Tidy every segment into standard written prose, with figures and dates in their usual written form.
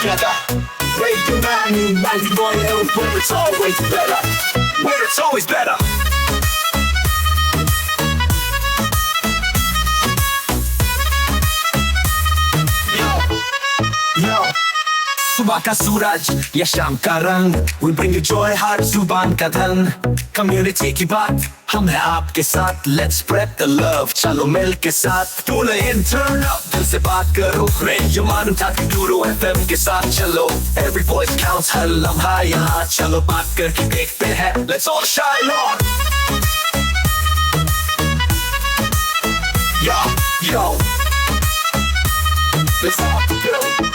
together. Radio Manu 91, where it's always better. Where it's always better. Yo. सुबह का सूरज या शाम का रंग, we bring you joy हर जुबान का धन. Community की बात हम हैं आपके साथ, let's spread the love, चलो मिल के साथ. Tune in, turn up, दिल से बात करो. Radio Manu 92 FM के साथ चलो. Every voice counts, हर लम्हा यहाँ चलो. बात करके देखते हैं, let's all shine on. Yo, let's all go.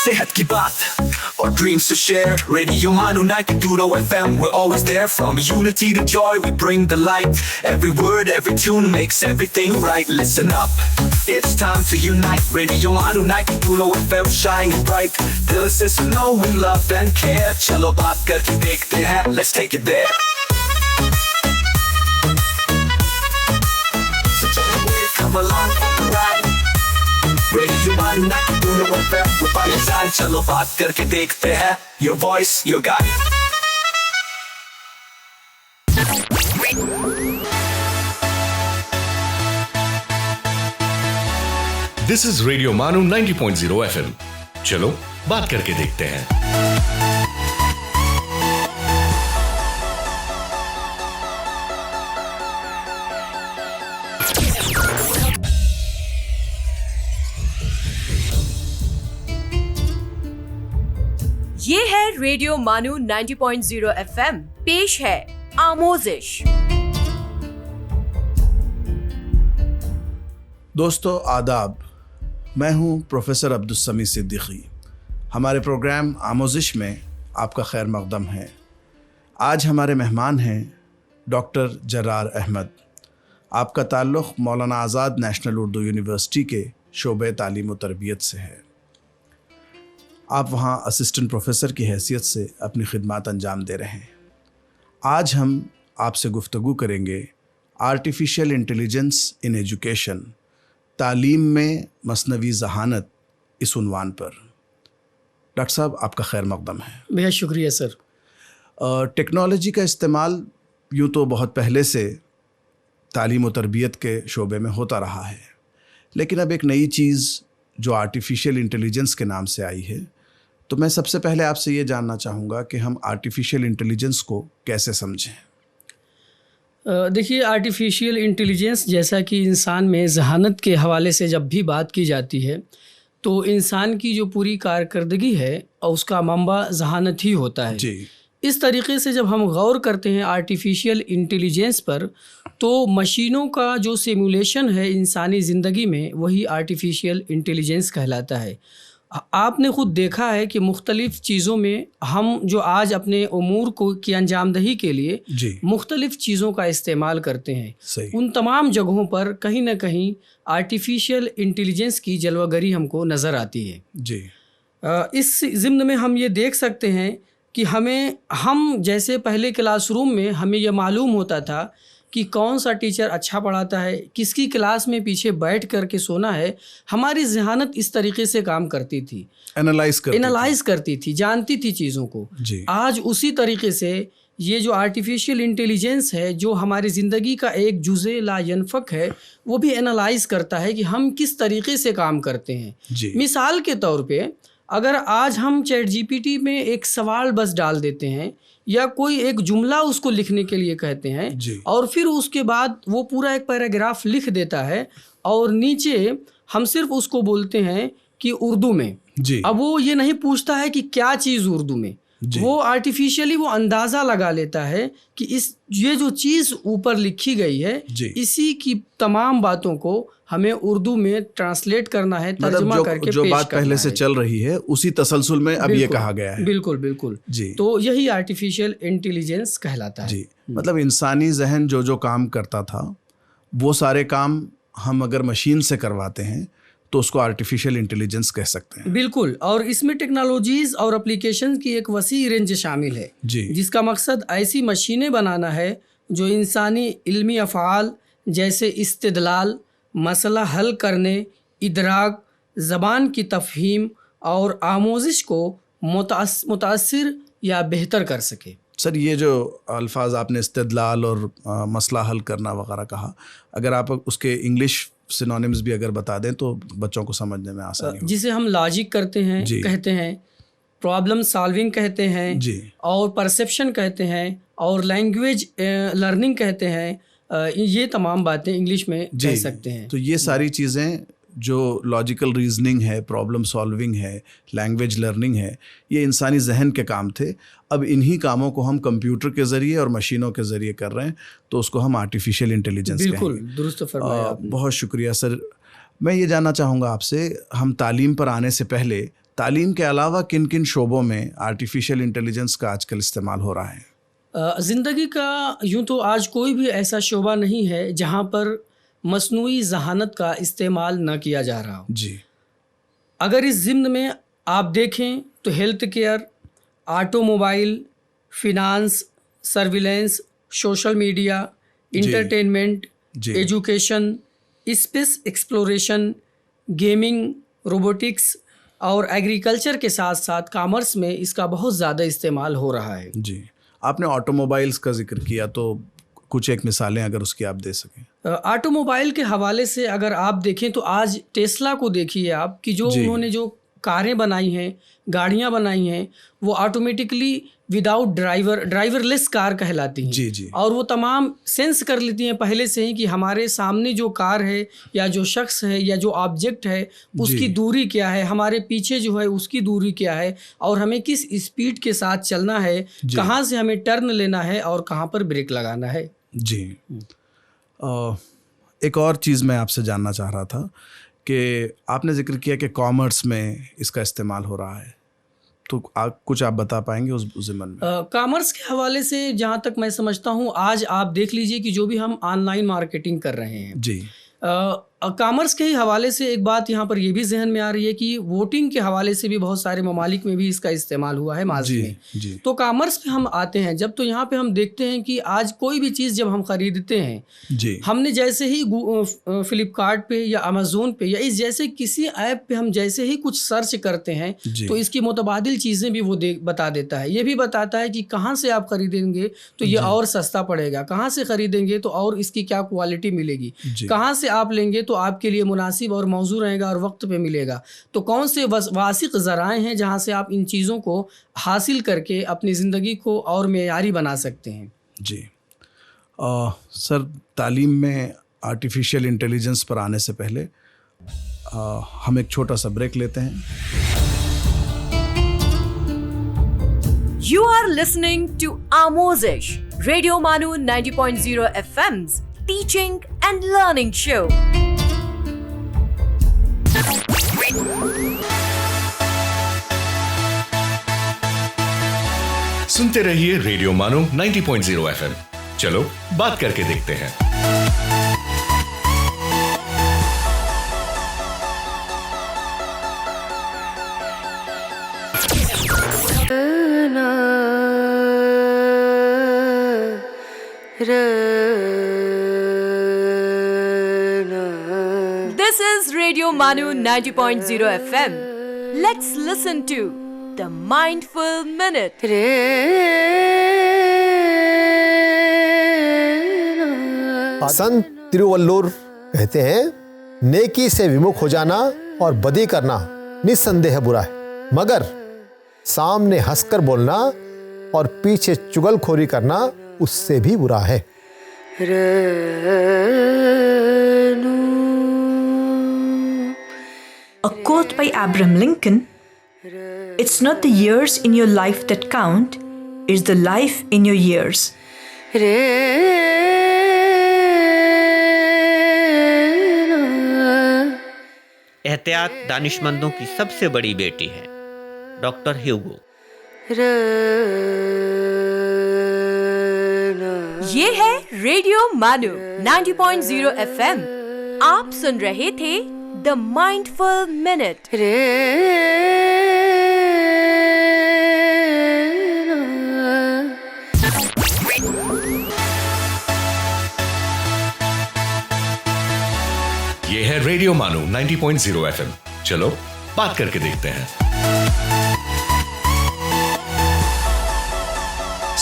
सेहत की बात और dreams to share. Radio Manu 92 FM, we're always there. From unity to joy, we bring the light. Every word, every tune makes everything right. Listen up, it's time to unite. Radio Manu 92 FM, shining bright. Dill se suno, we love and care. Chalo baat karke dekhte hain, let's take it there. So come along for the ride. Radio Manu 92 FM, we're by your side. चलो बात करके देखते हैं. Your voice, your guide. This is Radio Manu 90.0 FM. चलो बात करके देखते हैं. ये है रेडियो मानू 90.0 FM. पेश है आमोजिश. दोस्तों आदाब, मैं हूं प्रोफेसर अब्दुल समी सिद्दीकी. हमारे प्रोग्राम आमोजिश में आपका खैर मकदम है. आज हमारे मेहमान हैं डॉक्टर जरार अहमद. आपका ताल्लुक़ मौलाना आज़ाद नेशनल उर्दू यूनिवर्सिटी के शोबे तालीम व तरबियत से है. आप वहाँ असिस्टेंट प्रोफेसर की हैसियत से अपनी खिदमत अंजाम दे रहे हैं. आज हम आपसे गुफ्तगू करेंगे आर्टिफिशियल इंटेलिजेंस इन एजुकेशन, तालीम में मसनवी ज़हानत, इस उन्वान पर. डॉक्टर साहब, आपका खैर मकदम है. बेहद शुक्रिया सर. टेक्नोलॉजी का इस्तेमाल यूँ तो बहुत पहले से तालीम व तरबियत के शोबे में होता रहा है, लेकिन अब एक नई चीज़ जो आर्टिफिशियल इंटेलिजेंस के नाम से आई है, तो मैं सबसे पहले आपसे ये जानना चाहूँगा कि हम आर्टिफिशियल इंटेलिजेंस को कैसे समझें. देखिए, आर्टिफिशियल इंटेलिजेंस जैसा कि इंसान में ज़हानत के हवाले से जब भी बात की जाती है तो इंसान की जो पूरी कारकर्दगी है और उसका मंबा ज़हानत ही होता है जी. इस तरीके से जब हम गौर करते हैं आर्टिफिशियल इंटेलिजेंस पर, तो मशीनों का जो सिमुलेशन है इंसानी ज़िंदगी में, वही आर्टिफिशियल इंटेलिजेंस कहलाता है. आपने ख़ुद देखा है कि मुख्तलिफ़ चीज़ों में हम जो आज अपने उमूर को की अंजामदही के लिए मुख्तलिफ़ चीज़ों का इस्तेमाल करते हैं, उन तमाम जगहों पर कहीं ना कहीं आर्टिफिशियल इंटेलिजेंस की जलवागरी हमको नज़र आती है जी. इस ज़िम्न में हम ये देख सकते हैं कि हम जैसे पहले क्लासरूम में हमें यह मालूम होता था कि कौन सा टीचर अच्छा पढ़ाता है, किसकी क्लास में पीछे बैठ कर के सोना है, हमारी ज़हानत इस तरीके से काम करती थी, एनालाइज करती थी, जानती थी चीज़ों को जी. आज उसी तरीके से ये जो आर्टिफिशियल इंटेलिजेंस है, जो हमारी ज़िंदगी का एक जुज़े ला यनफ़क है, वो भी एनालाइज करता है कि हम किस तरीके से काम करते हैं जी. मिसाल के तौर पे अगर आज हम चैट जीपीटी में एक सवाल बस डाल देते हैं या कोई एक जुमला उसको लिखने के लिए कहते हैं और फिर उसके बाद वो पूरा एक पैराग्राफ लिख देता है और नीचे हम सिर्फ उसको बोलते हैं कि उर्दू में जी. अब वो ये नहीं पूछता है कि क्या चीज़ उर्दू में, वो आर्टिफिशियली वो अंदाज़ा लगा लेता है कि ये जो चीज़ ऊपर लिखी गई है इसी की तमाम बातों को हमें उर्दू में ट्रांसलेट करना है, तर्जुमा करके जो पेश बात करना पहले से है। चल रही है उसी तसलसल में अब ये कहा गया है. बिल्कुल बिल्कुल जी. तो यही आर्टिफिशियल इंटेलिजेंस कहलाता है जी. मतलब इंसानी जहन जो काम करता था वो सारे काम हम अगर मशीन से करवाते हैं तो उसको आर्टिफिशियल इंटेलिजेंस कह सकते हैं. बिल्कुल. और इसमें टेक्नोलॉजीज़ और एप्लीकेशन की एक वसी रेंज शामिल है जी. जिसका मकसद ऐसी मशीनें बनाना है जो इंसानी इल्मी अफ़आल जैसे इस्तिदलाल, मसला हल करने, इदराक, ज़बान की तफ़हीम और आमोजिश को मुतासिर या बेहतर कर सके। सर ये जो अल्फाज आपने इस्तिदलाल और मसला हल करना वगैरह कहा, अगर आप उसके इंग्लिश सिनोनिम्स भी अगर बता दें तो बच्चों को समझने में आसानी हो। जिसे हम लॉजिक करते हैं कहते हैं, प्रॉब्लम सॉल्विंग कहते हैं जी, और परसेप्शन कहते हैं, और लैंग्वेज लर्निंग कहते हैं। ये तमाम बातें इंग्लिश में कह सकते हैं। तो ये सारी चीज़ें जो लॉजिकल रीजनिंग है, प्रॉब्लम सॉल्विंग है, लैंग्वेज लर्निंग है, ये इंसानी जहन के काम थे। अब इन्हीं कामों को हम कंप्यूटर के ज़रिए और मशीनों के ज़रिए कर रहे हैं, तो उसको हम आर्टिफिशियल इंटेलिजेंस बिल्कुल दुरुस्त फरमाया आपने। बहुत शुक्रिया सर। मैं ये जानना चाहूँगा आपसे, हम तालीम पर आने से पहले तालीम के अलावा किन किन शोबों में आर्टिफिशियल इंटेलिजेंस का आजकल इस्तेमाल हो रहा है? ज़िंदगी का यूँ तो आज कोई भी ऐसा शोबा नहीं है जहाँ पर मसनूई ज़हानत का इस्तेमाल न किया जा रहा हो। जी, अगर इस ज़िम्न में आप देखें तो health care, automobile, finance, surveillance, social media, entertainment, जी, education, space exploration, gaming, robotics और एग्रीकल्चर के साथ साथ कॉमर्स में इसका बहुत ज़्यादा इस्तेमाल हो रहा है। जी। आपने ऑटोमोबाइल्स का जिक्र किया, तो कुछ एक मिसालें अगर उसकी आप दे सकें। ऑटोमोबाइल के हवाले से अगर आप देखें तो आज टेस्ला को देखिए आप कि जो उन्होंने जो कारें बनाई हैं, गाड़ियां बनाई हैं, वो ऑटोमेटिकली विदाउट ड्राइवरलेस कार कहलाती हैं। जी जी। और वो तमाम सेंस कर लेती हैं पहले से ही कि हमारे सामने जो कार है या जो शख्स है या जो ऑब्जेक्ट है उसकी दूरी क्या है, हमारे पीछे जो है उसकी दूरी क्या है, और हमें किस स्पीड के साथ चलना है, कहाँ से हमें टर्न लेना है और कहाँ पर ब्रेक लगाना है। जी। एक और चीज़ मैं आपसे जानना चाह रहा था कि आपने जिक्र किया कि कॉमर्स में इसका इस्तेमाल हो रहा है, तो कुछ आप बता पाएंगे उस ज़िम्मन में? कॉमर्स के हवाले से जहाँ तक मैं समझता हूँ, आज आप देख लीजिए कि जो भी हम ऑनलाइन मार्केटिंग कर रहे हैं जी, कॉमर्स के ही हवाले से एक बात यहाँ पर ये भी जहन में आ रही है कि वोटिंग के हवाले से भी बहुत सारे ममालिक में भी इसका इस्तेमाल हुआ है माजी में। जी। तो कॉमर्स पे हम आते हैं जब, तो यहाँ पे हम देखते हैं कि आज कोई भी चीज़ जब हम ख़रीदते हैं जी, हमने जैसे ही फ्लिपकार्ट पे या अमेज़ोन पे या इस जैसे किसी ऐप पे हम जैसे ही कुछ सर्च करते हैं तो इसकी मुतबादिल चीज़ें भी वो बता देता है। ये भी बताता है कि कहाँ से आप ख़रीदेंगे तो ये और सस्ता पड़ेगा, कहाँ से ख़रीदेंगे तो और इसकी क्या क्वालिटी मिलेगी, कहाँ से आप लेंगे तो आपके लिए मुनासिब और मौजू रहेगा और वक्त पे मिलेगा। तो कौन से वासिक ज़राए हैं जहाँ से आप इन चीज़ों को हासिल करके अपनी ज़िंदगी को और मेयारी बना सकते हैं। जी। सर, तालीम में आर्टिफिशियल इंटेलिजेंस पर आने से पहले हम एक छोटा सा ब्रेक लेते हैं। You are listening to Amozish, Radio Manu 90.0 FM's teaching and learning show. सुनते रहिए रेडियो मानो 90.0 FM। चलो बात करके देखते हैं। This is Radio Manu 90.0 FM. Let's listen to the Mindful Minute. संत तिरुवल्लुवर कहते हैं, नेकी से विमुख हो जाना और बदी करना निस्संदेह बुरा है, मगर सामने हंसकर बोलना और पीछे चुगलखोरी करना उससे भी बुरा है। A quote by Abraham Lincoln: "It's not the years in your life that count, it's the life in your years." एहतियात दानिशमंदों की सबसे बड़ी बेटी है। डॉक्टर ह्यूगो। ये है रेडियो मानू 90.0 FM। आप सुन रहे थे द माइंडफुल मिनट। ये है रेडियो मानो 90.0 FM। चलो बात करके देखते हैं।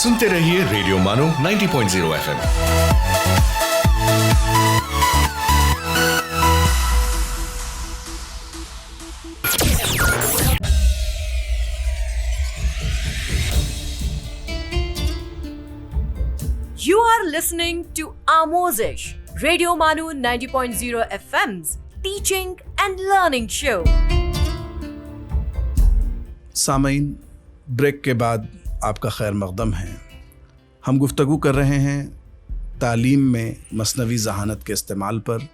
सुनते रहिए रेडियो मानो 90.0 FM। You are listening to Amozish, Radio Manu 90.0 FM's teaching and learning show. सामईन, ब्रेक के बाद आपका खैर मकदम है। हम गुफ्तगू कर रहे हैं तालीम में मसनवी ज़हानत के इस्तेमाल पर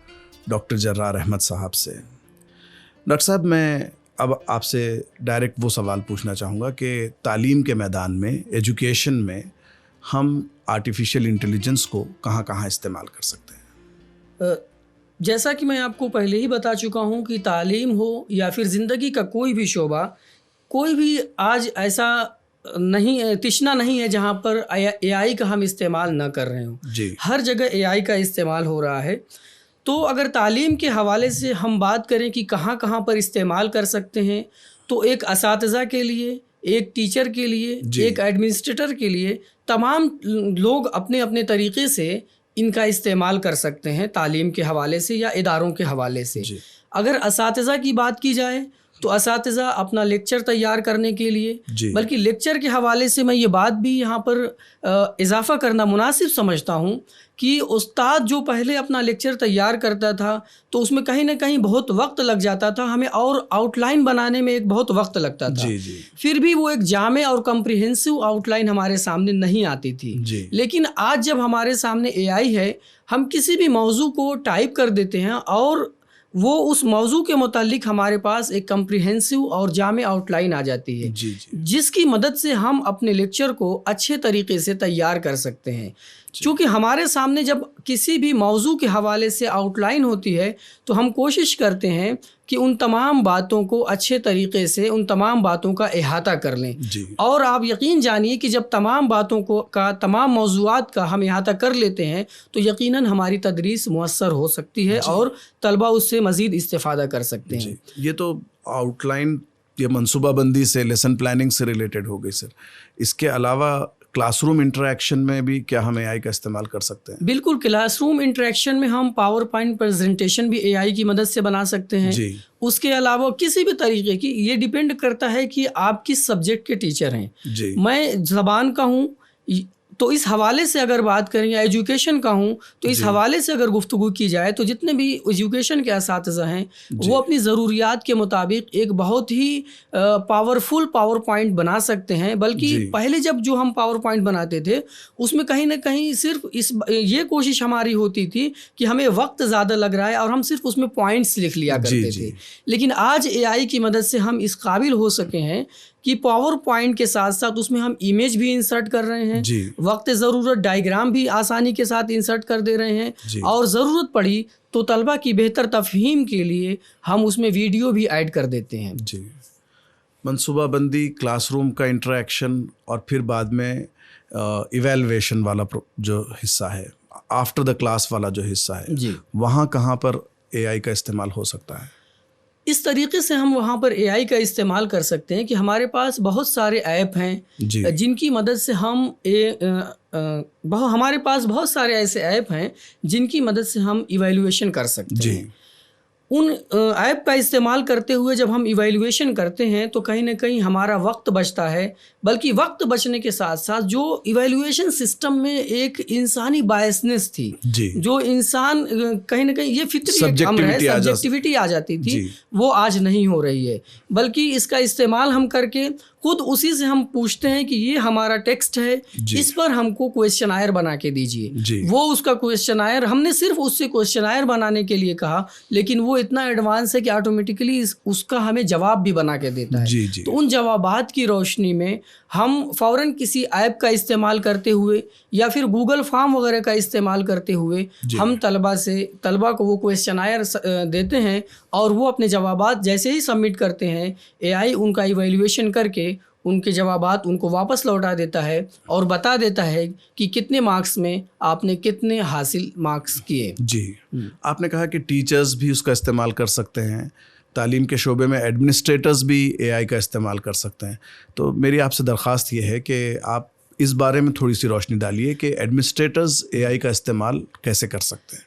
डॉक्टर जर्रार अहमद साहब से। डॉक्टर साहब, मैं अब आपसे डायरेक्ट वो सवाल पूछना चाहूँगा कि तालीम के मैदान में, एजुकेशन में हम आर्टिफिशियल इंटेलिजेंस को कहाँ कहाँ इस्तेमाल कर सकते हैं? जैसा कि मैं आपको पहले ही बता चुका हूँ कि तालीम हो या फिर ज़िंदगी का कोई भी शोबा, कोई भी आज ऐसा नहीं, तिश्ना नहीं है जहाँ पर AI का हम इस्तेमाल ना कर रहे हों। जी, हर जगह AI का इस्तेमाल हो रहा है। तो अगर तालीम के हवाले से हम बात करें कि कहाँ कहाँ पर इस्तेमाल कर सकते हैं, तो एक असातिज़ा के लिए, एक टीचर के लिए, एक एडमिनिस्ट्रेटर के लिए, तमाम लोग अपने अपने तरीक़े से इनका इस्तेमाल कर सकते हैं तालीम के हवाले से या इदारों के हवाले से। अगर असातिज़ा की बात की जाए तो असातिज़ा अपना लेक्चर तैयार करने के लिए, बल्कि लेक्चर के हवाले से मैं ये बात भी यहाँ पर इजाफ़ा करना मुनासिब समझता हूँ कि उस्ताद जो पहले अपना लेक्चर तैयार करता था तो उसमें कहीं ना कहीं बहुत वक्त लग जाता था, हमें और आउटलाइन बनाने में एक बहुत वक्त लगता था। फिर भी वो एक जामे और कम्प्रिहेंसिव आउटलाइन हमारे सामने नहीं आती थी। लेकिन आज जब हमारे सामने AI है, हम किसी भी मौजू को टाइप कर देते हैं और वो उस मौजू के मुतालिक हमारे पास एक कम्प्रिहेंसिव और जामे आउटलाइन आ जाती है, जिसकी मदद से हम अपने लेक्चर को अच्छे तरीके से तैयार कर सकते हैं। क्योंकि हमारे सामने जब किसी भी मौजू के हवाले से आउटलाइन होती है तो हम कोशिश करते हैं कि उन तमाम बातों को अच्छे तरीके से, उन तमाम बातों का इहाता कर लें। और आप यकीन जानिए कि जब तमाम बातों को तमाम मौज़ूआत का हम इहाता कर लेते हैं तो यकीनन हमारी तदरीस मुअस्सर हो सकती है और तलबा उससे मज़ीद इस्तिफ़ादा कर सकते हैं। ये तो आउटलाइन, ये मनसूबाबंदी से, लेसन प्लानिंग से रिलेटेड हो गई सर। इसके अलावा क्लासरूम इंटरेक्शन में भी क्या हम AI का इस्तेमाल कर सकते हैं? बिल्कुल, क्लासरूम इंटरेक्शन में हम पावर पॉइंट प्रेजेंटेशन भी AI की मदद से बना सकते हैं। उसके अलावा किसी भी तरीके की, ये डिपेंड करता है कि आप किस सब्जेक्ट के टीचर हैं। मैं ज़बान का हूँ तो इस हवाले से अगर बात करें, या एजुकेशन का हूँ तो इस हवाले से अगर गुफ्तगू की जाए तो जितने भी एजुकेशन के असातिज़ा हैं वो अपनी ज़रूरियात के मुताबिक एक बहुत ही पावरफुल पावर पॉइंट बना सकते हैं। बल्कि पहले जब जो हम पावर पॉइंट बनाते थे उसमें कहीं ना कहीं सिर्फ ये कोशिश हमारी होती थी कि हमें वक्त ज़्यादा लग रहा है और हम सिर्फ उसमें पॉइंट्स लिख लिया करते थे। लेकिन आज AI की मदद से हम इस काबिल हो सके हैं कि पावर पॉइंट के साथ साथ उसमें हम इमेज भी इंसर्ट कर रहे हैं, वक्त ज़रूरत डायग्राम भी आसानी के साथ इंसर्ट कर दे रहे हैं, और ज़रूरत पड़ी तो तलबा की बेहतर तफहीम के लिए हम उसमें वीडियो भी ऐड कर देते हैं। मनसूबाबंदी, क्लासरूम का इंटरेक्शन और फिर बाद में इवैल्यूएशन वाला जो हिस्सा है, आफ्टर द क्लास वाला जो हिस्सा है, वहाँ कहाँ पर AI का इस्तेमाल हो सकता है? इस तरीके से हम वहाँ पर AI का इस्तेमाल कर सकते हैं कि हमारे पास बहुत सारे ऐप हैं जिनकी मदद से हम हमारे पास बहुत सारे ऐसे ऐप हैं जिनकी मदद से हम इवैल्यूएशन कर सकते हैं। उन ऐप का इस्तेमाल करते हुए जब हम इवैल्यूएशन करते हैं तो कहीं ना कहीं हमारा वक्त बचता है, बल्कि वक्त बचने के साथ साथ जो इवैल्यूएशन सिस्टम में एक इंसानी बायसनेस थी, जो इंसान कहीं ना कहीं ये फितरी अम्र है, सब्जेक्टिविटी आ जाती थी, वो आज नहीं हो रही है। बल्कि इसका इस्तेमाल हम करके खुद उसी से हम पूछते हैं कि ये हमारा टेक्स्ट है, इस पर हमको क्वेश्चनायर बना के दीजिए। वो उसका क्वेश्चनायर, हमने सिर्फ उससे क्वेश्चनायर बनाने के लिए कहा, लेकिन वो इतना एडवांस है कि ऑटोमेटिकली उसका हमें जवाब भी बना के देता है। तो उन जवाबात की रोशनी में हम फ़ौरन किसी ऐप का इस्तेमाल करते हुए या फिर गूगल फॉर्म वगैरह का इस्तेमाल करते हुए हम तलबा को वो क्वेश्चनायर देते हैं, और वो अपने जवाबात जैसे ही सबमिट करते हैं AI उनका इवैल्यूएशन करके उनके जवाबात उनको वापस लौटा देता है और बता देता है कि कितने मार्क्स में आपने कितने हासिल मार्क्स किए। आपने कहा कि टीचर्स भी उसका इस्तेमाल कर सकते हैं, तालीम के शोबे में एडमिनिस्ट्रेटर्स भी AI का इस्तेमाल कर सकते हैं। तो मेरी आपसे दरख्वास्त ये है कि आप इस बारे में थोड़ी सी रोशनी डालिए कि एडमिनिस्ट्रेटर्स एआई का इस्तेमाल कैसे कर सकते हैं।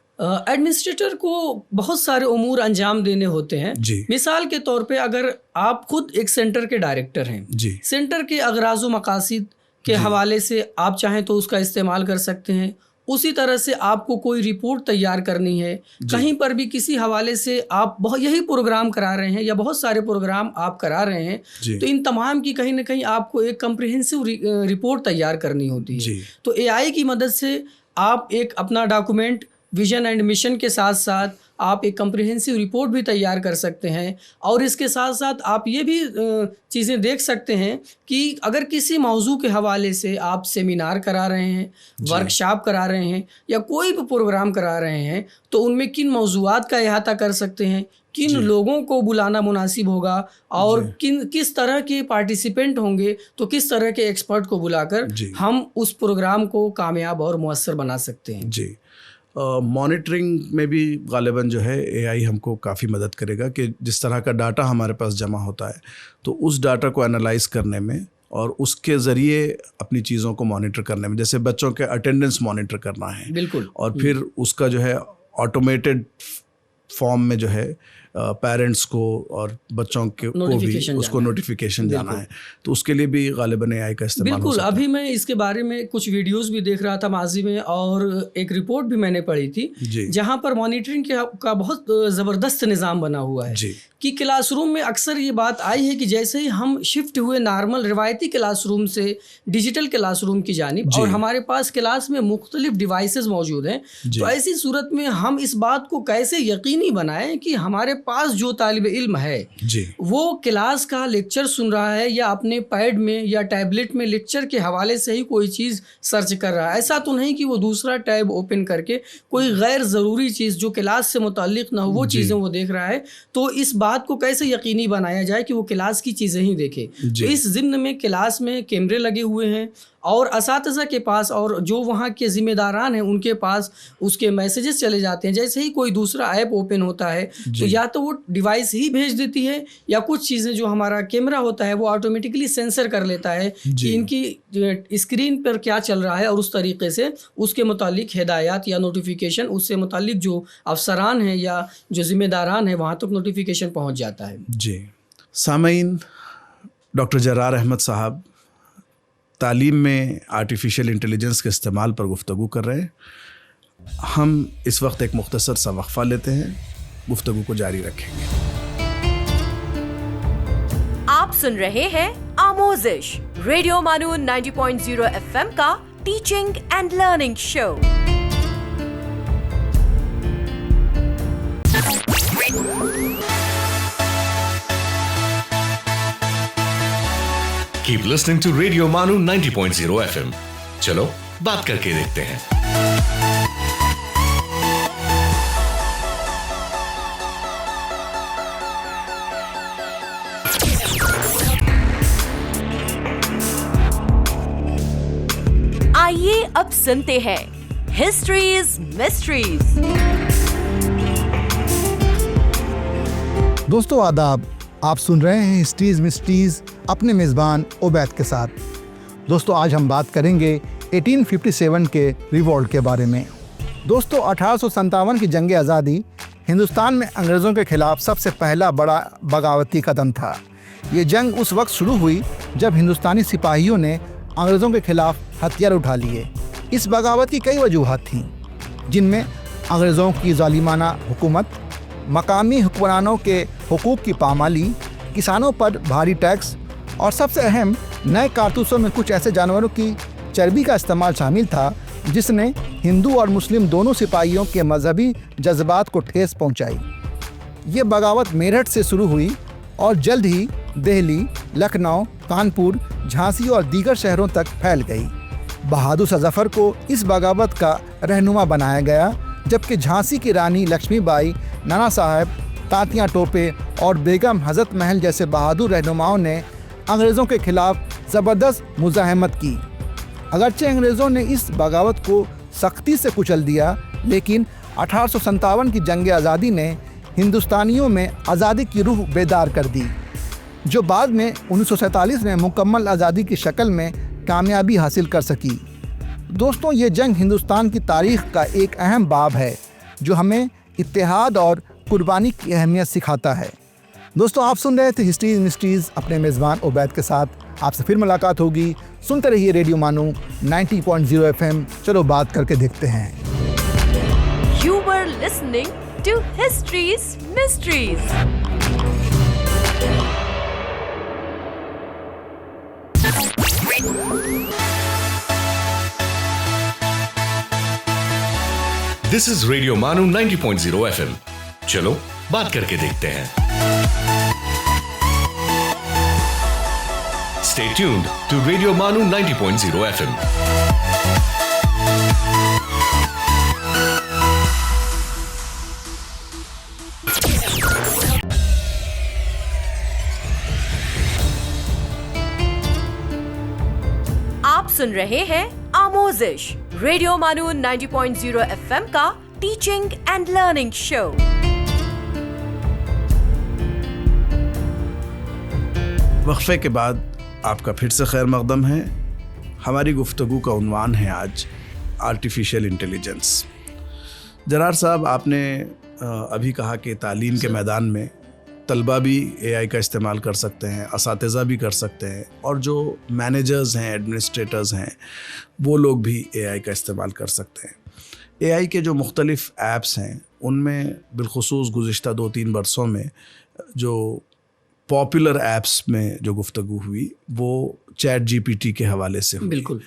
एडमिनिस्ट्रेटर को बहुत सारे उमूर अंजाम देने होते हैं जी। मिसाल के तौर पे अगर आप खुद एक सेंटर के डायरेक्टर हैं जी। सेंटर के अगराज़ व मकासिद के हवाले से आप चाहें तो उसका इस्तेमाल कर सकते हैं। उसी तरह से आपको कोई रिपोर्ट तैयार करनी है, कहीं पर भी किसी हवाले से आप बहुत यही प्रोग्राम करा रहे हैं या बहुत सारे प्रोग्राम आप करा रहे हैं, तो इन तमाम की कहीं ना कहीं आपको एक कम्प्रिहेंसिव रिपोर्ट तैयार करनी होती है। तो एआई की मदद से आप एक अपना डॉक्यूमेंट विजन एंड मिशन के साथ साथ आप एक कम्प्रिहेंसिव रिपोर्ट भी तैयार कर सकते हैं। और इसके साथ साथ आप ये भी चीज़ें देख सकते हैं कि अगर किसी मौजू के हवाले से आप सेमिनार करा रहे हैं, वर्कशॉप करा रहे हैं या कोई भी प्रोग्राम करा रहे हैं, तो उनमें किन मौजूआत का अहाता कर सकते हैं, किन लोगों को बुलाना मुनासिब होगा और किस तरह के पार्टिसिपेंट होंगे, तो किस तरह के एक्सपर्ट को बुलाकर हम उस प्रोग्राम को कामयाब और मुअस्सर बना सकते हैं। जी। मॉनिटरिंग में भी गालिबन जो है एआई हमको काफ़ी मदद करेगा कि जिस तरह का डाटा हमारे पास जमा होता है तो उस डाटा को एनालाइज करने में और उसके ज़रिए अपनी चीज़ों को मॉनिटर करने में, जैसे बच्चों के अटेंडेंस मॉनिटर करना है बिल्कुल, और फिर उसका जो है ऑटोमेटेड फॉर्म में जो है पेरेंट्स को और बच्चों के को भी उसको नोटिफिकेशन जाना है, तो उसके लिए भी गालिबन एआई का इस्तेमाल बिल्कुल। अभी मैं इसके बारे में कुछ वीडियोस भी देख रहा था माजी में और एक रिपोर्ट भी मैंने पढ़ी थी जहां पर मॉनिटरिंग का बहुत ज़बरदस्त निज़ाम बना हुआ है कि क्लासरूम में अक्सर ये बात आई है कि जैसे ही हम शिफ्ट हुए नॉर्मल रिवायती क्लासरूम से डिजिटल क्लासरूम की जानिब और हमारे पास क्लास में मुख्तलिफ डिवाइसेस मौजूद हैं, तो ऐसी सूरत में हम इस बात को कैसे यकीनी बनाएं कि हमारे पास जो तालिब इल्म है वो क्लास का लेक्चर सुन रहा है या अपने पैड में या टैबलेट में लेक्चर के हवाले से ही कोई चीज़ सर्च कर रहा है। ऐसा तो नहीं कि वो दूसरा टैब ओपन करके कोई गैर ज़रूरी चीज़ जो क्लास से मुताल्लिक़ ना हो वो चीज़ें वो देख रहा है। तो इस बात को कैसे यकीनी बनाया जाए कि वो क्लास की चीज़ें ही देखे। तो इस ज़िम्न में क्लास में कैमरे लगे हुए हैं और असातिज़ा के पास और जो वहाँ के ज़िम्मेदारान हैं उनके पास उसके मैसेजेस चले जाते हैं। जैसे ही कोई दूसरा ऐप ओपन होता है तो या तो वो डिवाइस ही भेज देती है या कुछ चीज़ें जो हमारा कैमरा होता है वो ऑटोमेटिकली सेंसर कर लेता है कि इनकी स्क्रीन पर क्या चल रहा है और उस तरीके से उसके मुतालिक हिदायत या नोटिफिकेशन उससे मुतालिक जो अफसरान हैं या जो ज़िम्मेदारान हैं वहाँ तक नोटिफिकेशन पहुँच जाता है। जी सामीन, डॉक्टर जरार अहमद साहब तालीम में आर्टिफिशियल इंटेलिजेंस के इस्तेमाल पर गुफ्तगू कर रहे हैं। हम इस वक्त एक मुख्तसर सा वक्फा लेते हैं, गुफ्तगू को जारी रखेंगे। आप सुन रहे हैं आमोजिश रेडियो मानू 90.0 FM का teaching and learning show. Keep listening to Radio Manu 90.0 FM. चलो बात करके देखते हैं। आइए अब सुनते हैं हिस्ट्रीज मिस्ट्रीज। दोस्तों आदाब, आप सुन रहे हैं हिस्ट्रीज मिस्ट्रीज अपने मेज़बान उबैद के साथ। दोस्तों आज हम बात करेंगे 1857 के रिवॉल्ट के बारे में। दोस्तों 1857 की जंग आज़ादी हिंदुस्तान में अंग्रेज़ों के ख़िलाफ़ सबसे पहला बड़ा बगावती कदम था। ये जंग उस वक्त शुरू हुई जब हिंदुस्तानी सिपाहियों ने अंग्रेज़ों के ख़िलाफ़ हथियार उठा लिए। इस बगावत की कई वजूहात थीं, जिनमें अंग्रेज़ों की ज़ालिमाना हुकूमत, मकामी हुक्मरानों के हुकूक की पामाली, किसानों पर भारी टैक्स और सबसे अहम नए कारतूसों में कुछ ऐसे जानवरों की चर्बी का इस्तेमाल शामिल था जिसने हिंदू और मुस्लिम दोनों सिपाहियों के मजहबी जज्बात को ठेस पहुंचाई। ये बगावत मेरठ से शुरू हुई और जल्द ही दिल्ली, लखनऊ, कानपुर, झांसी और दीगर शहरों तक फैल गई। बहादुर शाह जफर को इस बगावत का रहनुमा बनाया गया, जबकि झांसी की रानी लक्ष्मीबाई, नाना साहब, तांतिया टोपे और बेगम हज़रत महल जैसे बहादुर रहनुमाओं ने अंग्रेज़ों के ख़िलाफ़ ज़बरदस्त मुज़ाहमत की। अगरचे अंग्रेज़ों ने इस बगावत को सख्ती से कुचल दिया, लेकिन 1857 की जंग आज़ादी ने हिंदुस्तानियों में आज़ादी की रूह बेदार कर दी, जो बाद में 1947 में मुकम्मल आज़ादी की शक्ल में कामयाबी हासिल कर सकी। दोस्तों, ये जंग हिंदुस्तान की तारीख का एक अहम बाब है जो हमें इत्तेहाद और कुर्बानी की अहमियत सिखाता है। दोस्तों, आप सुन रहे थे हिस्ट्रीज मिस्ट्रीज अपने मेज़बान उबैद के साथ। आपसे फिर मुलाकात होगी। सुनते रहिए रेडियो मानू 90.0 FM। चलो बात करके देखते हैं। You were listening to History's Mysteries. This is radio मानू 90.0 FM। चलो बात करके देखते हैं। Stay tuned to Radio Manu 90.0 FM. आप सुन रहे हैं आमोजिश, रेडियो मानू 90.0 FM का टीचिंग एंड लर्निंग शो। वक्फे के बाद आपका फिर से खैर मकदम है। हमारी गुफ्तगू का उन्वान है आज आर्टिफिशियल इंटेलिजेंस। जरार साहब, आपने अभी कहा कि तालीम के मैदान में तलबा भी एआई का इस्तेमाल कर सकते हैं, असातिज़ा भी कर सकते हैं, और जो मैनेजर्स हैं, एडमिनिस्ट्रेटर्स हैं, वो लोग भी एआई का इस्तेमाल कर सकते हैं। एआई के जो मुख्तलिफ़ ऐप्स हैं उनमें बिलखुसूस गुज़िश्ता 2-3 बरसों में जो पॉपुलर ऐप्स में जो गुफ्तगू हुई वो चैट जीपीटी के हवाले से हुई। बिल्कुल।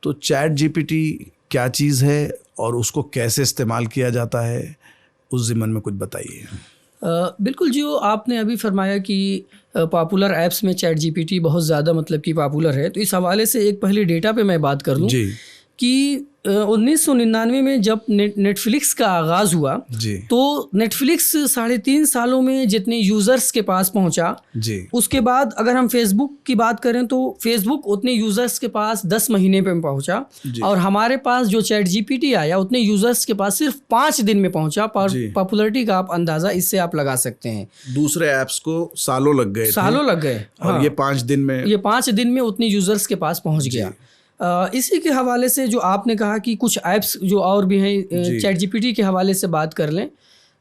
तो चैट जीपीटी क्या चीज़ है और उसको कैसे इस्तेमाल किया जाता है, उस ज़िमन में कुछ बताइए। बिल्कुल, जो आपने अभी फरमाया कि पॉपुलर ऐप्स में चैट जीपीटी बहुत ज़्यादा मतलब कि पॉपुलर है, तो इस हवाले से एक पहले डेटा पे मैं बात कर लूँ कि 1999 में जब नेटफ्लिक्स का आगाज़ हुआ तो नेटफ्लिक्स 3.5 सालों में जितने यूज़र्स के पास पहुंचा, उसके बाद अगर हम फेसबुक की बात करें तो फेसबुक उतने यूज़र्स के पास 10 महीने पे पहुंचा, और हमारे पास जो चैट जीपीटी आया उतने यूज़र्स के पास सिर्फ 5 दिन में पहुंचा। पॉपुलरिटी का आप अंदाज़ा इससे आप लगा सकते हैं। दूसरे ऐप्स को सालों लग गए और हाँ, ये 5 दिन में उतने यूज़र्स के पास पहुँच गया। इसी के हवाले से जो आपने कहा कि कुछ ऐप्स जो और भी हैं, चैट जीपीटी के हवाले से बात कर लें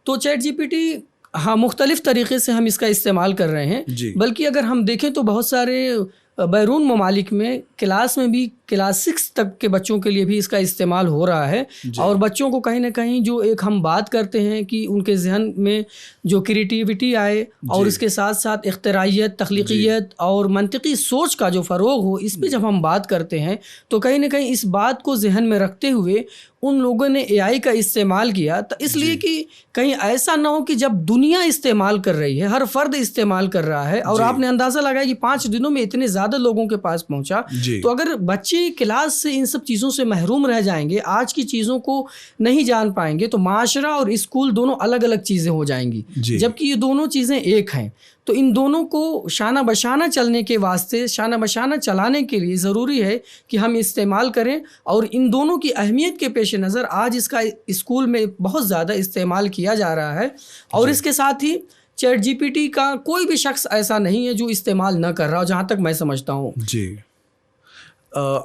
तो चैट जीपीटी हाँ मुख्तलिफ़ तरीक़े से हम इसका इस्तेमाल कर रहे हैं। बल्कि अगर हम देखें तो बहुत सारे बैरून ममालिक में क्लास में भी क्लास 6 तक के बच्चों के लिए भी इसका इस्तेमाल हो रहा है, और बच्चों को कहीं ना कहीं जो एक हम बात करते हैं कि उनके जहन में जो क्रिएटिविटी आए और इसके साथ साथ इख्तराइयत, तख्लीकियत और मंतिकी सोच का जो फ़रोग हो, इस पे जब हम बात करते हैं तो कहीं ना कहीं इस बात को जहन में रखते हुए उन लोगों ने एआई का इस्तेमाल किया, तो इसलिए कि कहीं ऐसा ना हो कि जब दुनिया इस्तेमाल कर रही है, हर फर्द इस्तेमाल कर रहा है, और आपने अंदाज़ा लगाया कि 5 दिनों में इतने ज़्यादा लोगों के पास पहुंचा, तो अगर बच्चे क्लास से इन सब चीज़ों से महरूम रह जाएंगे, आज की चीज़ों को नहीं जान पाएंगे, तो माशरा और स्कूल दोनों अलग अलग चीज़ें हो जाएंगी, जबकि ये दोनों चीज़ें एक हैं। तो इन दोनों को शाना बशाना चलने के वास्ते, शाना बशाना चलाने के लिए ज़रूरी है कि हम इस्तेमाल करें, और इन दोनों की अहमियत के पेश नज़र आज इसका स्कूल में बहुत ज़्यादा इस्तेमाल किया जा रहा है। और इसके साथ ही चैट जीपीटी का कोई भी शख्स ऐसा नहीं है जो इस्तेमाल न कर रहा हो, जहाँ तक मैं समझता हूँ।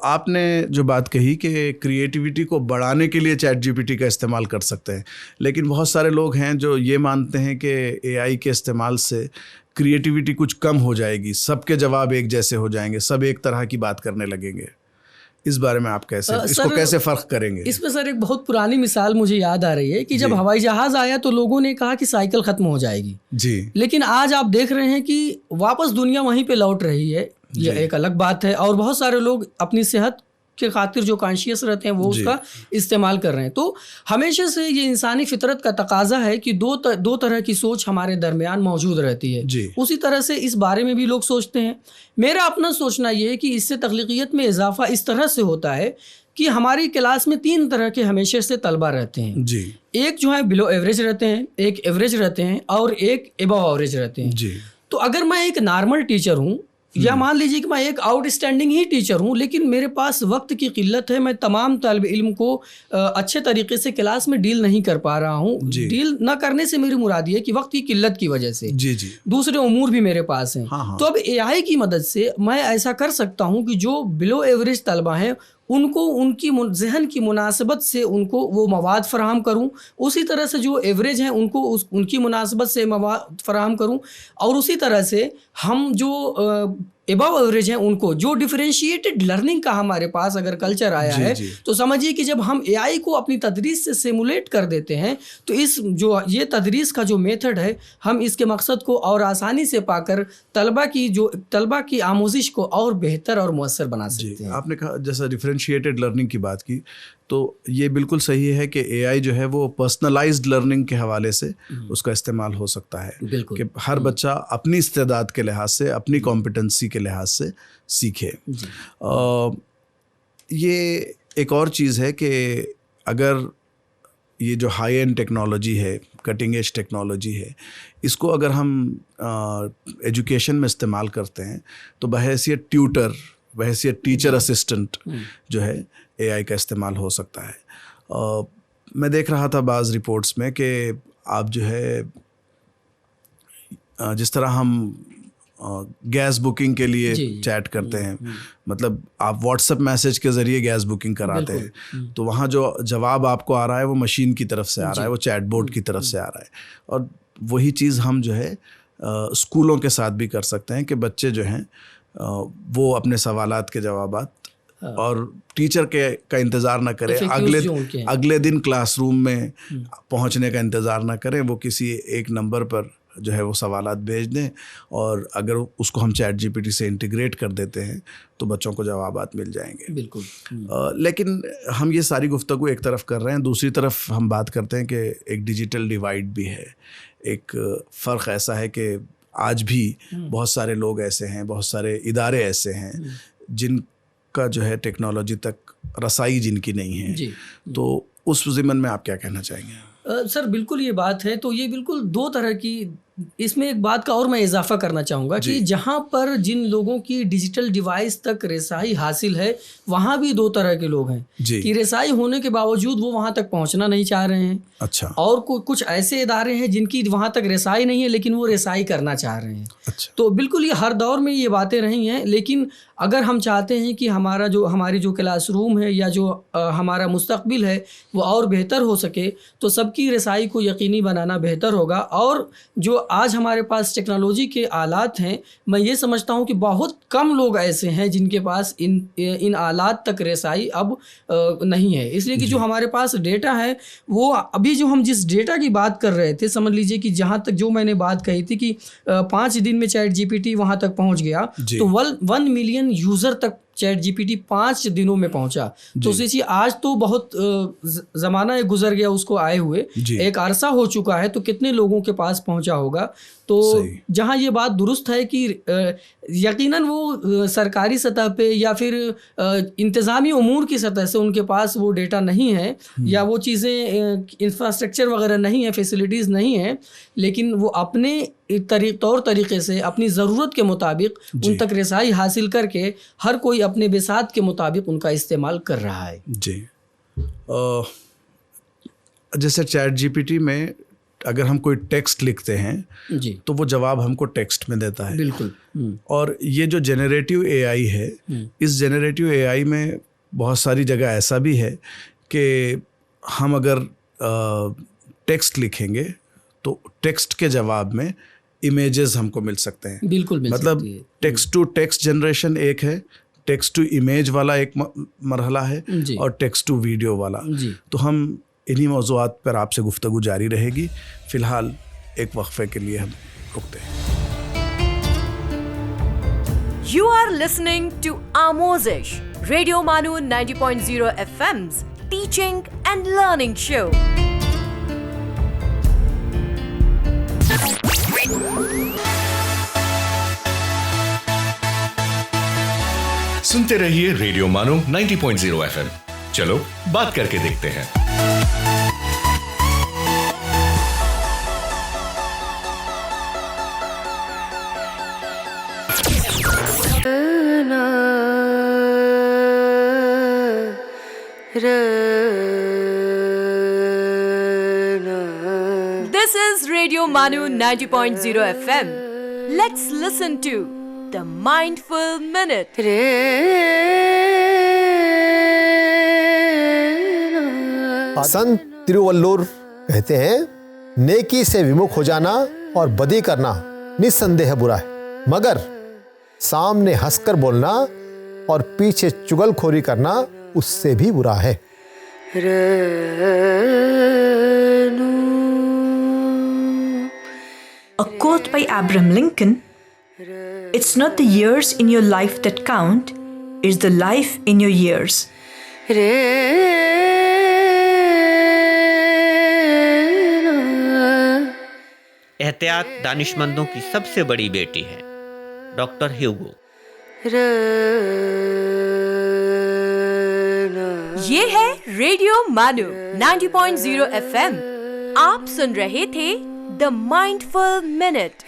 आपने जो बात कही कि क्रिएटिविटी को बढ़ाने के लिए चैट जीपीटी का इस्तेमाल कर सकते हैं, लेकिन बहुत सारे लोग हैं जो ये मानते हैं कि एआई के इस्तेमाल से क्रिएटिविटी कुछ कम हो जाएगी, सबके जवाब एक जैसे हो जाएंगे, सब एक तरह की बात करने लगेंगे। इस बारे में आप इसको कैसे फ़र्क करेंगे? इसमें सर एक बहुत पुरानी मिसाल मुझे याद आ रही है कि जब हवाई जहाज़ आया तो लोगों ने कहा कि साइकिल ख़त्म हो जाएगी, लेकिन आज आप देख रहे हैं कि वापस दुनिया वहीं पे लौट रही है। ये एक अलग बात है, और बहुत सारे लोग अपनी सेहत के खातिर जो कॉन्शियस रहते हैं वो उसका इस्तेमाल कर रहे हैं। तो हमेशा से ये इंसानी फितरत का तकाजा है कि दो तरह की सोच हमारे दरमियान मौजूद रहती है। उसी तरह से इस बारे में भी लोग सोचते हैं। मेरा अपना सोचना ये है कि इससे तख्लीकियत में इजाफा इस तरह से होता है कि हमारी क्लास में 3 तरह के हमेशा से तलबा रहते हैं। एक जो है बिलो एवरेज रहते हैं, एक एवरेज रहते हैं, और एक एबव एवरेज रहते हैं। तो अगर मैं एक नॉर्मल टीचर हूँ, या मान लीजिए कि मैं एक आउटस्टैंडिंग ही टीचर हूँ, लेकिन मेरे पास वक्त की किल्लत है, मैं तमाम तालिब इल्म को अच्छे तरीके से क्लास में डील नहीं कर पा रहा हूँ। डील न करने से मेरी मुराद ये है कि वक्त की किल्लत की वजह से जी दूसरे उमूर भी मेरे पास हैं। तो अब AI की मदद से मैं ऐसा कर सकता हूँ कि जो बिलो एवरेज तलबा हैं उनको उनकी जहन की मुनासबत से उनको वो मवाद फराहम करूँ, उसी तरह से जो एवरेज हैं उनको उनकी मुनासबत से मवाद फराहम करूँ, और उसी तरह से हम जो एबव एवरेज हैं उनको, जो डिफरेंशिएटेड लर्निंग का हमारे पास अगर कल्चर आया है तो समझिए कि जब हम AI को अपनी तदरीस से सिमुलेट कर देते हैं तो इस जो ये तदरीस का जो मेथड है हम इसके मकसद को और आसानी से पाकर तलबा की आमोजिश को और बेहतर और मुअस्सर बना सकते हैं। आपने कहा जैसा डिफरेंशिएटेड लर्निंग की बात की, तो ये बिल्कुल सही है कि AI जो है वो पर्सनलाइज्ड लर्निंग के हवाले से उसका इस्तेमाल हो सकता है कि हर बच्चा अपनी इस्तेदाद के लिहाज से, अपनी कॉम्पिटेंसी के लिहाज से सीखे। ये एक और चीज़ है कि अगर ये जो हाई एंड टेक्नोलॉजी है, कटिंग एज टेक्नोलॉजी है, इसको अगर हम एजुकेशन में इस्तेमाल करते हैं तो बहैसियत ट्यूटर, बहैसियत टीचर असिस्टेंट जो है AI का इस्तेमाल हो सकता है। मैं देख रहा था बाज़ रिपोर्ट्स में कि आप जो है जिस तरह हम गैस बुकिंग के लिए चैट करते हैं, मतलब आप व्हाट्सएप मैसेज के ज़रिए गैस बुकिंग कराते हैं, तो वहाँ जो जवाब आपको आ रहा है वो मशीन की तरफ से आ रहा है, वो चैट बोर्ड की तरफ से आ रहा है। और वही चीज़ हम जो है स्कूलों के साथ भी कर सकते हैं कि बच्चे जो हैं वो अपने सवालात के जवाबात और टीचर का इंतज़ार ना करें, अगले दिन क्लासरूम में पहुंचने का इंतज़ार ना करें, वो किसी एक नंबर पर जो है वो सवालात भेज दें, और अगर उसको हम चैट GPT से इंटीग्रेट कर देते हैं तो बच्चों को जवाबात मिल जाएंगे। बिल्कुल। लेकिन हम ये सारी गुफ्तगू एक तरफ कर रहे हैं, दूसरी तरफ हम बात करते हैं कि एक डिजिटल डिवाइड भी है। एक फ़र्क ऐसा है कि आज भी बहुत सारे लोग ऐसे हैं, बहुत सारे इदारे ऐसे हैं जिनका जो है टेक्नोलॉजी तक रसाई जिनकी नहीं है। तो उस ज़िमन में आप क्या कहना चाहेंगे? सर बिल्कुल ये बात है, तो ये बिल्कुल दो तरह की, इसमें एक बात का और मैं इजाफा करना चाहूँगा कि जहाँ पर जिन लोगों की डिजिटल डिवाइस तक रसाई हासिल है वहाँ भी दो तरह के लोग हैं कि रसाई होने के बावजूद वो वहाँ तक पहुँचना नहीं चाह रहे हैं। अच्छा। और कुछ ऐसे इदारे हैं जिनकी वहाँ तक रसाई नहीं है लेकिन वो रसाई करना चाह रहे हैं। अच्छा। तो बिल्कुल ये हर दौर में ये बातें रही हैं, लेकिन अगर हम चाहते हैं कि हमारी जो क्लासरूम है या जो हमारा मुस्तकबिल है वो और बेहतर हो सके तो सबकी रसाई को यकीनी बनाना बेहतर होगा। और जो आज हमारे पास टेक्नोलॉजी के आलात हैं, मैं ये समझता हूँ कि बहुत कम लोग ऐसे हैं जिनके पास इन आलात तक रसाई अब नहीं है, इसलिए कि जो हमारे पास डेटा है वो अभी जो हम जिस डेटा की बात कर रहे थे, समझ लीजिए कि जहाँ तक जो मैंने बात कही थी कि 5 दिन में चैट GPT वहाँ तक पहुँच गया, तो 1 मिलियन यूज़र तक चैट GPT 5 दिनों में पहुंचा। तो सोचिए आज तो बहुत ज़माना गुजर गया उसको आए हुए, एक अरसा हो चुका है, तो कितने लोगों के पास पहुंचा होगा। तो जहां ये बात दुरुस्त है कि यकीनन वो सरकारी सतह पे या फिर इंतज़ामी उमूर की सतह से उनके पास वो डेटा नहीं है या वो चीज़ें इंफ्रास्ट्रक्चर वगैरह नहीं है, फैसिलिटीज़ नहीं है, लेकिन वो अपने तौर तरीके से अपनी ज़रूरत के मुताबिक उन तक रसाई हासिल करके हर कोई अपने बिसात के मुताबिक उनका इस्तेमाल कर रहा है। जी। जैसे चैट GPT में अगर हम कोई टेक्स्ट लिखते हैं जी तो वो जवाब हमको टेक्स्ट में देता है। बिल्कुल। और ये जो जेनरेटिव AI है, इस जेनरेटिव AI में बहुत सारी जगह ऐसा भी है कि हम अगर टेक्स्ट लिखेंगे तो टेक्स्ट के जवाब में इमेजेस हमको मिल सकते हैं। बिल्कुल मिल मतलब सकती है। टेक्स्ट टू टेक्स्ट जनरेशन एक है, टेक्स्ट टू इमेज वाला एक मरहला है और टेक्स्ट टू वीडियो वाला। तो हम इन्हीं मौज़ूआत पर आपसे गुफ्तगू जारी रहेगी। फ़िलहाल एक वक्फे के लिए हम रुकते हैं। You are listening to Amozish, Radio Manu 90.0 FM's teaching and learning show. सुनते रहिए रेडियो मानो 90.0 FM। चलो बात करके देखते हैं। This is Radio Manu 90.0 FM. Let's listen to the Mindful Minute. संत तिरुवल्लुवर कहते हैं, नेकी से विमुख हो जाना और बदी करना निस्संदेह बुरा है, मगर सामने हंसकर बोलना और पीछे चुगलखोरी करना उससे भी बुरा है। A quote by Abraham Lincoln: "It's not the years in your life that count, it's the life in your years." एहतियात दानिशमंदों की सबसे बड़ी बेटी है। डॉक्टर ह्यूगो। ये है रेडियो मानू 90.0 FM। आप सुन रहे थे द माइंडफुल मिनट।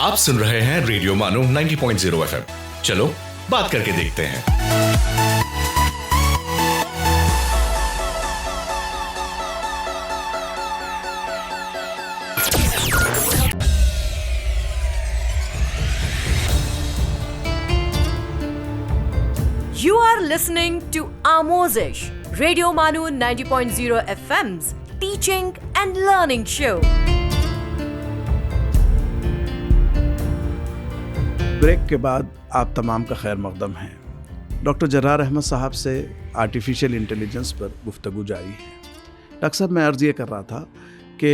आप सुन रहे हैं रेडियो मानो 90.0 FM। चलो बात करके देखते हैं। You are listening to Amozish, Radio Manu 90.0 FM's teaching and learning show. Break के बाद आप तमाम का खैर मकदम है। डॉक्टर जर्रार अहमद साहब से आर्टिफिशियल इंटेलिजेंस पर गुफ्तगू जारी है। डॉक्टर साहब, मैं अर्ज़ ये कर रहा था कि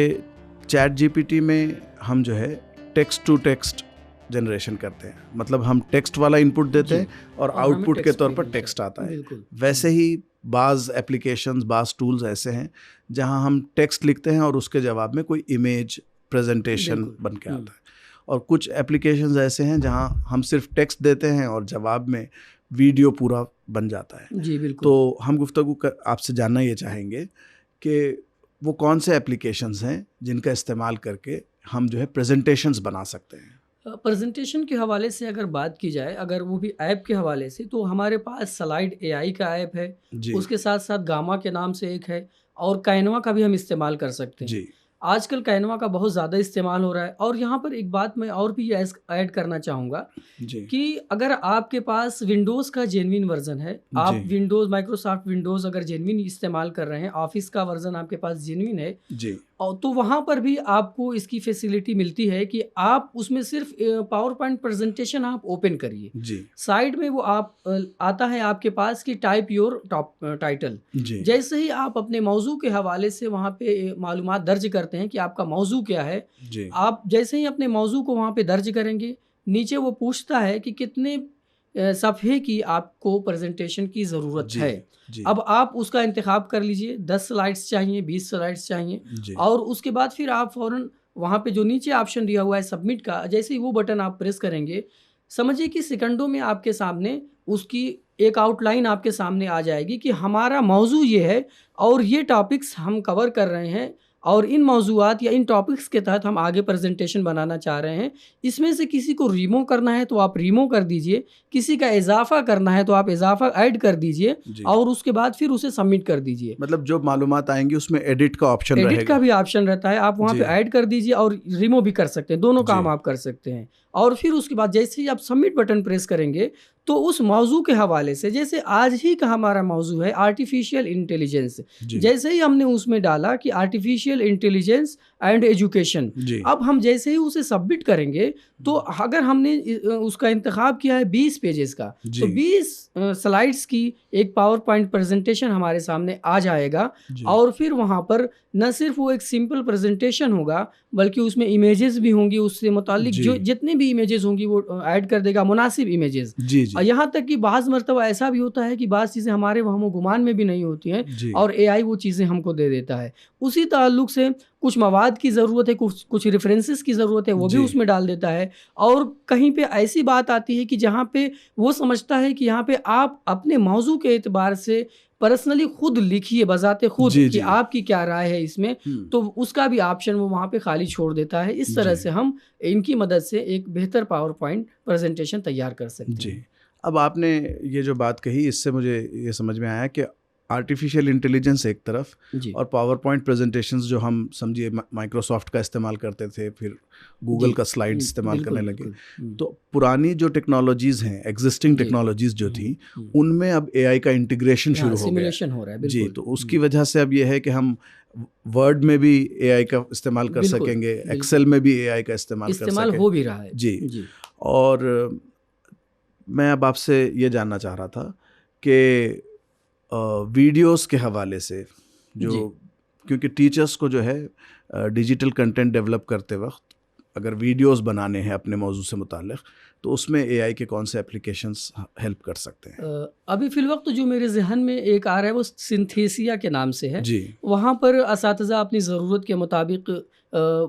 चैट जीपीटी में हम जो है टेक्स्ट टू टेक्स्ट जनरेशन करते हैं, मतलब हम टेक्स्ट वाला इनपुट देते हैं और आउटपुट के तौर पर टेक्स्ट आता है। वैसे ही बाज़ एप्लीकेशंस, बाज़ टूल्स ऐसे हैं जहां हम टेक्स्ट लिखते हैं और उसके जवाब में कोई इमेज प्रेजेंटेशन बन के आता है, और कुछ एप्लीकेशंस ऐसे हैं जहां हम सिर्फ टेक्स्ट देते हैं और जवाब में वीडियो पूरा बन जाता है। जी बिल्कुल। तो हम गुफ्तगू आपसे जानना ये चाहेंगे कि वो कौन से एप्लीकेशंस हैं जिनका इस्तेमाल करके हम जो है प्रेजेंटेशंस बना सकते हैं। प्रेजेंटेशन के हवाले से अगर बात की जाए, अगर वो भी ऐप के हवाले से, तो हमारे पास स्लाइड AI का ऐप है, उसके साथ साथ गामा के नाम से एक है, और कैनवा का भी हम इस्तेमाल कर सकते हैं। जी, आजकल कैनवा का बहुत ज़्यादा इस्तेमाल हो रहा है। और यहाँ पर एक बात मैं और भी ऐड करना चाहूँगा कि अगर आपके पास विंडोज़ का जेन्युइन वर्जन है, आप विंडोज़, माइक्रोसॉफ्ट विंडोज़ अगर जेन्युइन इस्तेमाल कर रहे हैं, ऑफिस का वर्जन आपके पास जेन्युइन है जी, और तो वहाँ पर भी आपको इसकी फैसिलिटी मिलती है कि आप उसमें सिर्फ पावर पॉइंट प्रेजेंटेशन आप ओपन करिए, साइड में वो आप आता है आपके पास कि टाइप योर टॉप टाइटल। जैसे ही आप अपने मौजू के हवाले से वहाँ पे मालूमात दर्ज करते हैं कि आपका मौजू क्या है, आप जैसे ही अपने मौजू को वहाँ पे दर्ज करेंगे, नीचे वो पूछता है कि कितने सफ़े की आपको प्रेजेंटेशन की ज़रूरत है। अब आप उसका इंतखाब कर लीजिए, 10 स्लाइड्स चाहिए, 20 स्लाइड्स चाहिए, और उसके बाद फिर आप फ़ौरन वहाँ पे जो नीचे ऑप्शन दिया हुआ है सबमिट का, जैसे ही वो बटन आप प्रेस करेंगे, समझिए कि सेकंडों में आपके सामने उसकी एक आउटलाइन आपके सामने आ जाएगी कि हमारा मौजू ये है और ये टॉपिक्स हम कवर कर रहे हैं, और इन मौजूआत या इन टॉपिक्स के तहत हम आगे प्रेजेंटेशन बनाना चाह रहे हैं। इसमें से किसी को रिमूव करना है तो आप रिमूव कर दीजिए, किसी का इजाफा करना है तो आप इजाफा ऐड कर दीजिए, और उसके बाद फिर उसे सबमिट कर दीजिए। मतलब जो मालूमात आएंगी उसमें एडिट का ऑप्शन रहेगा। एडिट का भी ऑप्शन रहता है, आप वहाँ पे ऐड कर दीजिए और रिमूव भी कर सकते हैं, दोनों काम आप कर सकते हैं। और फिर उसके बाद जैसे ही आप सबमिट बटन प्रेस करेंगे तो उस मौजू के हवाले से, जैसे आज ही का हमारा मौजू है आर्टिफिशियल इंटेलिजेंस, जैसे ही हमने उसमें डाला कि आर्टिफिशियल इंटेलिजेंस एंड एजुकेशन, अब हम जैसे ही उसे सबमिट करेंगे तो अगर हमने उसका इंतखाब किया है 20 पेजेस का, तो 20 स्लाइड्स की एक पावर पॉइंट प्रेजेंटेशन हमारे सामने आ जाएगा। और फिर वहाँ पर न सिर्फ वो एक सिंपल प्रेजेंटेशन होगा, बल्कि उसमें इमेजेस भी होंगी, उससे मुतालिक जो जितनी भी इमेजेस होंगी वो ऐड कर देगा, मुनासिब इमेजेस। यहाँ तक कि बाज़ मरतबा ऐसा भी होता है कि बाज़ चीज़ें हमारे वहम गुमान में भी नहीं होती हैं और AI वो चीज़ें हमको दे देता है। उसी ताल्लुक से کچھ مواد کی ضرورت ہے, کچھ ریفرنسز کی ضرورت ہے, وہ بھی اس میں ڈال دیتا ہے. اور کہیں پہ ایسی بات آتی ہے کہ جہاں پہ وہ سمجھتا ہے کہ یہاں پہ آپ اپنے موضوع کے اعتبار سے پرسنلی خود لکھیے بذات خود کہ آپ کی کیا رائے ہے اس میں, تو اس کا بھی آپشن وہ وہاں پہ خالی چھوڑ دیتا ہے. اس طرح سے ہم ان کی مدد سے ایک بہتر پاور پوائنٹ پریزنٹیشن تیار کر سکتے ہیں. اب آپ نے یہ جو بات کہی, اس سے مجھے یہ سمجھ میں آیا کہ آرٹیفیشیل انٹیلیجنس ایک طرف اور پاور پوائنٹ پریزنٹیشنز جو ہم سمجھیے مائکروسافٹ کا استعمال کرتے تھے, پھر گوگل کا سلائڈ استعمال کرنے لگے, تو پرانی جو ٹیکنالوجیز ہیں, ایگزسٹنگ ٹیکنالوجیز جو تھیں, ان میں اب اے آئی کا انٹیگریشن شروع ہو گیا جی. تو اس کی وجہ سے اب یہ ہے کہ ہم ورڈ میں بھی اے آئی کا استعمال کر سکیں گے, ایکسل میں بھی اے آئی کا استعمال ہو بھی رہا ہے جی. اور میں اب آپ سے یہ جاننا چاہ رہا تھا کہ ویڈیوز کے حوالے سے جو کیونکہ ٹیچرس کو جو ہے ڈیجیٹل کنٹینٹ ڈیولپ کرتے وقت اگر ویڈیوز بنانے ہیں اپنے موضوع سے متعلق, تو اس میں اے آئی کے کون سے اپلیکیشنس ہیلپ کر سکتے ہیں؟ ابھی فی الوقت جو میرے ذہن میں ایک آ رہا ہے وہ سنتھیسیا کے نام سے ہے جی. وہاں پر اساتذہ اپنی ضرورت کے مطابق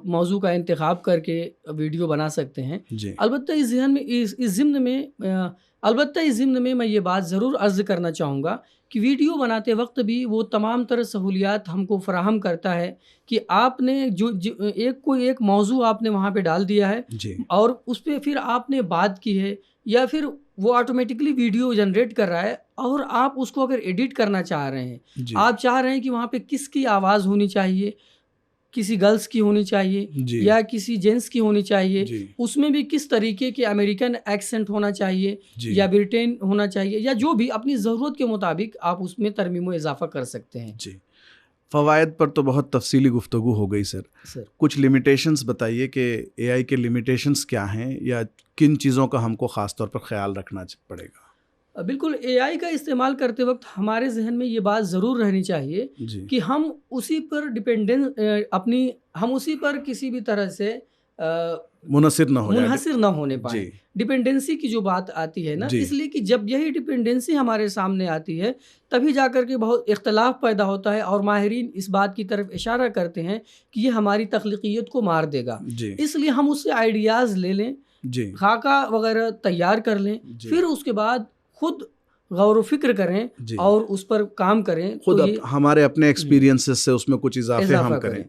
موضوع کا انتخاب کر کے ویڈیو بنا سکتے ہیں جی. البتہ اس ذہن میں اس ضمن میں میں یہ بات ضرور عرض کرنا چاہوں گا کہ ویڈیو بناتے وقت بھی وہ تمام طرح سہولیات ہم کو فراہم کرتا ہے کہ آپ نے جو ایک موضوع آپ نے وہاں پہ ڈال دیا ہے جی. اور اس پہ پھر آپ نے بات کی ہے, یا پھر وہ آٹومیٹکلی ویڈیو جنریٹ کر رہا ہے, اور آپ اس کو اگر ایڈٹ کرنا چاہ رہے ہیں جی. آپ چاہ رہے ہیں کہ وہاں پہ کس کی آواز ہونی چاہیے, کسی گرلس کی ہونی چاہیے جی. یا کسی جینس کی ہونی چاہیے جی. اس میں بھی کس طریقے کے امریکن ایکسنٹ ہونا چاہیے جی. یا برٹین ہونا چاہیے, یا جو بھی اپنی ضرورت کے مطابق آپ اس میں ترمیم و اضافہ کر سکتے ہیں جی. فوائد پر تو بہت تفصیلی گفتگو ہو گئی سر. کچھ لمیٹیشنز بتائیے کہ اے آئی کے لمیٹیشنز کیا ہیں, یا کن چیزوں کا ہم کو خاص طور پر خیال رکھنا پڑے گا؟ بالکل, اے آئی کا استعمال کرتے وقت ہمارے ذہن میں یہ بات ضرور رہنی چاہیے جی. کہ ہم اسی پر کسی بھی طرح سے منحصر نہ ہونے پائیں جی. ڈپینڈنسی کی جو بات آتی ہے نا جی. اس لیے کہ جب یہی ڈپینڈنسی ہمارے سامنے آتی ہے تبھی جا کر کے بہت اختلاف پیدا ہوتا ہے, اور ماہرین اس بات کی طرف اشارہ کرتے ہیں کہ یہ ہماری تخلیقیت کو مار دے گا جی. اس لیے ہم اس سے آئیڈیاز لے لیں جی. خاکہ وغیرہ تیار کر لیں جی. پھر اس کے بعد خود غور و فکر کریں جی. اور اس پر کام کریں, خود ہمارے اپنے ایکسپیرینسز سے اس میں کچھ اضافے ہم کریں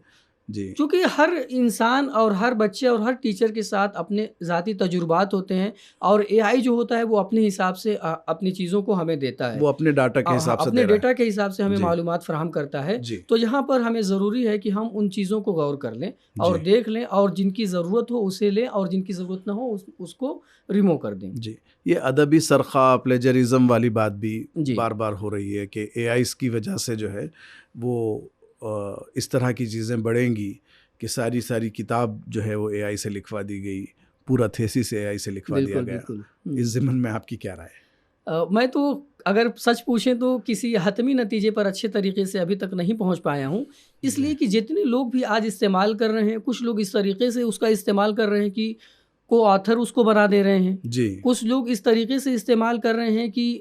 جی. چونکہ ہر انسان اور ہر بچے اور ہر ٹیچر کے ساتھ اپنے ذاتی تجربات ہوتے ہیں, اور اے آئی جو ہوتا ہے وہ اپنے حساب سے اپنی چیزوں کو ہمیں دیتا ہے, وہ اپنے ڈاٹا کے حساب سے اپنے ڈیٹا کے حساب سے ہمیں معلومات فراہم کرتا ہے جی. تو یہاں پر ہمیں ضروری ہے کہ ہم ان چیزوں کو غور کر لیں اور دیکھ لیں, اور جن کی ضرورت ہو اسے لیں, اور جن کی ضرورت نہ ہو اس کو ریمو کر دیں جی. یہ ادبی سرخا پلیجرزم والی بات بھی بار بار ہو رہی ہے کہ اے آئیز کی وجہ سے جو ہے وہ اس طرح کی چیزیں بڑھیں گی کہ ساری کتاب جو ہے وہ اے آئی سے لکھوا دی گئی, پورا تھیسس اے آئی سے لکھوا دیا گیا. اس ضمن میں آپ کی کیا رائے ہے؟ میں تو اگر سچ پوچھیں تو کسی حتمی نتیجے پر اچھے طریقے سے ابھی تک نہیں پہنچ پایا ہوں, اس لیے کہ جتنے لوگ بھی آج استعمال کر رہے ہیں, کچھ لوگ اس طریقے سے اس کا استعمال کر رہے ہیں کہ کو آتھر اس کو بنا دے رہے ہیں جی. کچھ لوگ اس طریقے سے استعمال کر رہے ہیں کہ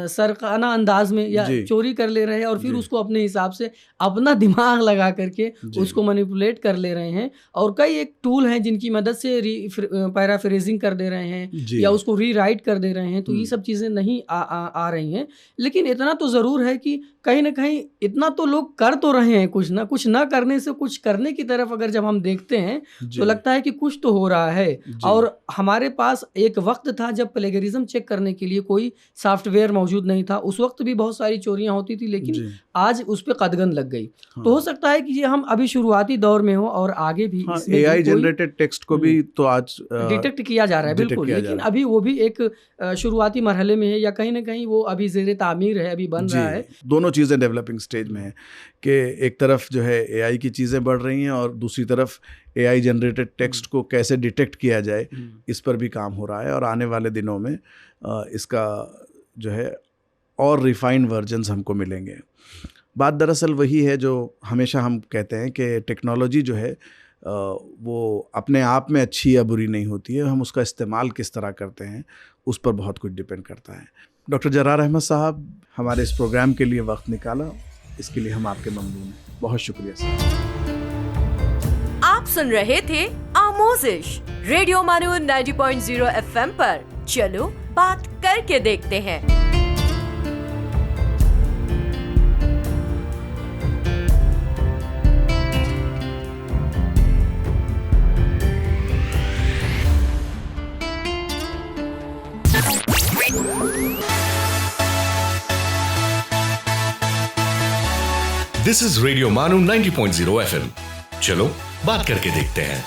سرقانہ انداز میں یا چوری کر لے رہے ہیں, اور پھر اس کو اپنے حساب سے اپنا دماغ لگا کر کے اس کو مینیپولیٹ کر لے رہے ہیں, اور کئی ایک ٹول ہیں جن کی مدد سے پیرافریزنگ کر دے رہے ہیں یا اس کو ری رائٹ کر دے رہے ہیں. تو یہ سب چیزیں نہیں آ رہی ہیں, لیکن اتنا تو ضرور ہے کہ کہیں نہ کہیں اتنا تو لوگ کر تو رہے ہیں, کچھ نہ کرنے سے کچھ کرنے کی طرف اگر جب ہم دیکھتے ہیں تو لگتا ہے کہ کچھ تو ہو رہا ہے. اور ہمارے پاس ایک وقت تھا جب پلیگرزم چیک کرنے کے لیے کوئی سافٹ ویئر موجود نہیں تھا, اس وقت بھی بہت ساری چوریاں ہوتی تھی, لیکن آج اس پہ قدغن لگ گئی. تو ہو سکتا ہے کہ یہ ہم ابھی شروعاتی دور میں ہوں, اور آگے بھی اے آئی جنریٹڈ ٹیکسٹ کو بھی تو آج ڈیٹیکٹ کیا جا رہا ہے بالکل, لیکن ابھی وہ بھی ایک شروعاتی مرحلے میں ہے, یا کہیں نہ کہیں وہ ابھی زیر تعمیر ہے, ابھی بن رہا ہے. دونوں چیزیں ڈیولپنگ سٹیج میں ہیں کہ ایک طرف جو ہے اے آئی کی چیزیں بڑھ رہی ہیں, اور دوسری طرف اے آئی جنریٹڈ ٹیکسٹ کو کیسے ڈیٹیکٹ کیا جائے اس پر بھی کام ہو رہا ہے. اور آنے والے دنوں میں اس کا جو ہے اور ریفائنڈ ورژنز ہم کو ملیں گے. بات دراصل وہی ہے جو ہمیشہ ہم کہتے ہیں کہ ٹیکنالوجی جو ہے وہ اپنے آپ میں اچھی یا بری نہیں ہوتی ہے, ہم اس کا استعمال کس طرح کرتے ہیں اس پر بہت کچھ ڈپینڈ کرتا ہے. ڈاکٹر جرار احمد صاحب, ہمارے اس پروگرام کے لیے وقت نکالا, اس کے لیے ہم آپ کے ممنون ہیں. بہت شکریہ سر. आप सुन रहे थे आमोजिश रेडियो मानो 90.0 FM पर। चलो बात करके देखते हैं। दिस इज रेडियो मानो 90.0 FM। चलो बात करके देखते हैं।